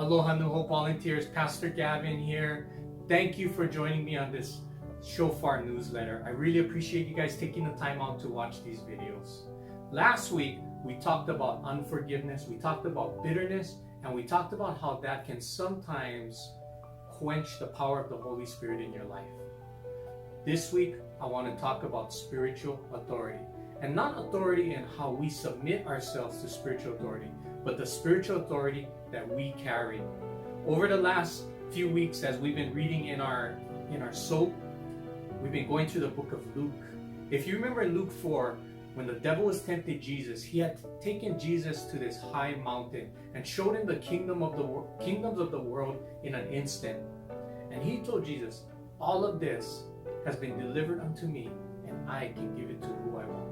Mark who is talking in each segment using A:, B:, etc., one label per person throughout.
A: Aloha New Hope volunteers, Pastor Gavin here. Thank you for joining me on this Shofar newsletter. I really appreciate you guys taking the time out to watch these videos. Last week, we talked about unforgiveness, we talked about bitterness, and we talked about how that can sometimes quench the power of the Holy Spirit in your life. This week, I want to talk about spiritual authority. And not authority in how we submit ourselves to spiritual authority, but the spiritual authority that we carry. Over the last few weeks, as we've been reading in our soap, we've been going through the book of Luke. If you remember in Luke 4, when the devil was tempted Jesus, he had taken Jesus to this high mountain and showed him the kingdoms of the world in an instant. And he told Jesus, all of this has been delivered unto me, and I can give it to who I want.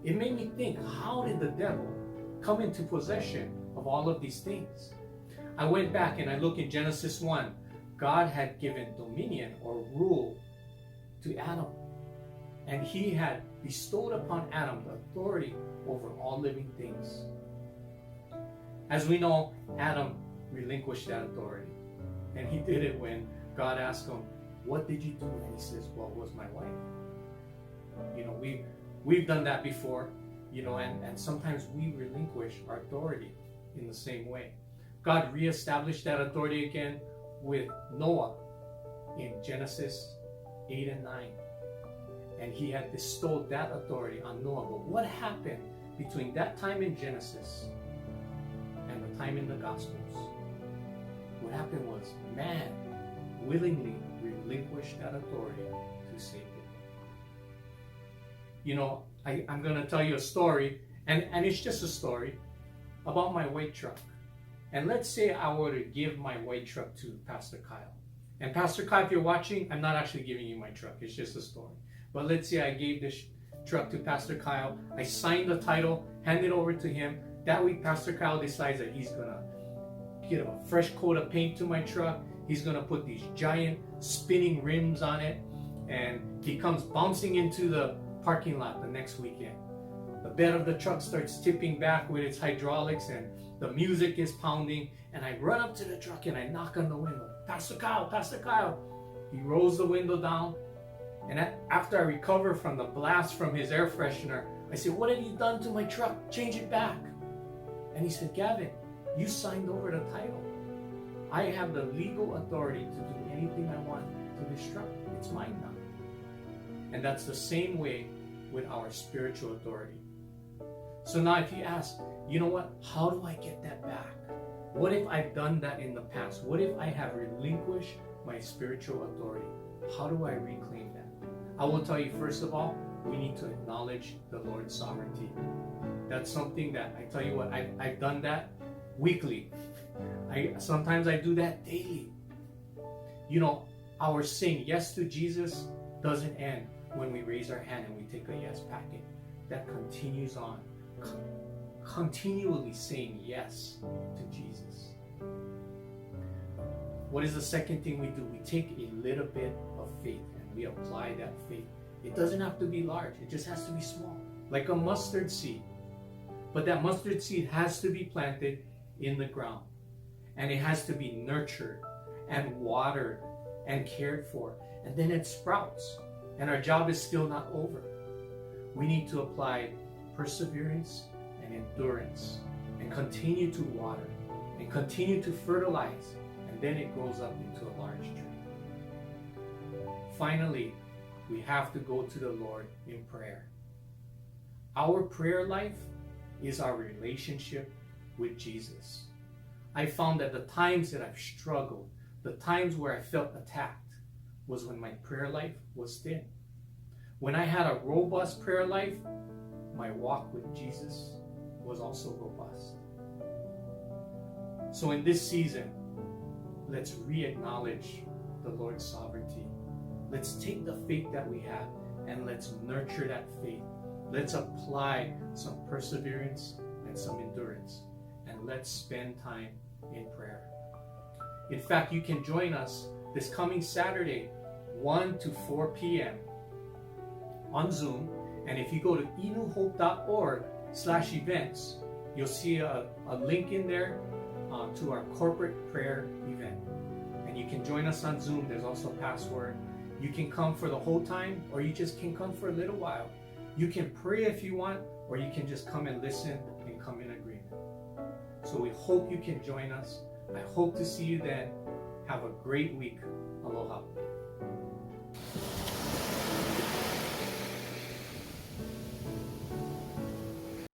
A: It made me think, how did the devil come into possession of all of these things? I went back and I looked in Genesis 1. God had given dominion or rule to Adam. And he had bestowed upon Adam the authority over all living things. As we know, Adam relinquished that authority. And he did it when God asked him, what did you do? And he says, well, it was my wife. You know, we've done that before, you know, and sometimes we relinquish our authority in the same way. God reestablished that authority again with Noah in Genesis 8 and 9. And he had bestowed that authority on Noah. But what happened between that time in Genesis and the time in the Gospels? What happened was man willingly relinquished that authority to Satan. You know, I'm going to tell you a story, and it's just a story about my white truck. And let's say I were to give my white truck to Pastor Kyle. And Pastor Kyle, if you're watching, I'm not actually giving you my truck. It's just a story. But let's say I gave this truck to Pastor Kyle. I signed the title, hand it over to him. That week, Pastor Kyle decides that he's going to get a fresh coat of paint to my truck. He's going to put these giant spinning rims on it. And he comes bouncing into the parking lot the next weekend. The bed of the truck starts tipping back with its hydraulics and the music is pounding, and I run up to the truck and I knock on the window. Pastor Kyle, Pastor Kyle. He rolls the window down, and after I recover from the blast from his air freshener, I said, what have you done to my truck? Change it back. And he said, Gavin, you signed over the title. I have the legal authority to do anything I want to this truck. It's mine now. And that's the same way with our spiritual authority. So now if you ask, you know what, how do I get that back? What if I've done that in the past? What if I have relinquished my spiritual authority? How do I reclaim that? I will tell you, first of all, we need to acknowledge the Lord's sovereignty. That's something that, I tell you what, I've done that weekly. Sometimes I do that daily. You know, our saying yes to Jesus doesn't end when we raise our hand and we take a yes packet. That continues on. Continually saying yes to Jesus. What is the second thing we do? We take a little bit of faith and we apply that faith. It doesn't have to be large. It just has to be small. Like a mustard seed. But that mustard seed has to be planted in the ground. And it has to be nurtured and watered and cared for. And then it sprouts. And our job is still not over. We need to apply perseverance and endurance and continue to water and continue to fertilize, and then it grows up into a large tree. Finally, we have to go to the Lord in prayer. Our prayer life is our relationship with Jesus. I found that the times that I've struggled, the times where I felt attacked, was when my prayer life was thin. When I had a robust prayer life, my walk with Jesus was also robust. So in this season, let's re-acknowledge the Lord's sovereignty. Let's take the faith that we have and let's nurture that faith. Let's apply some perseverance and some endurance. And let's spend time in prayer. In fact, you can join us this coming Saturday, 1 to 4 p.m. on Zoom. And if you go to enewhope.org/events, you'll see a link in there to our corporate prayer event. And you can join us on Zoom. There's also a password. You can come for the whole time, or you just can come for a little while. You can pray if you want, or you can just come and listen and come in agreement. So we hope you can join us. I hope to see you then. Have a great week. Aloha.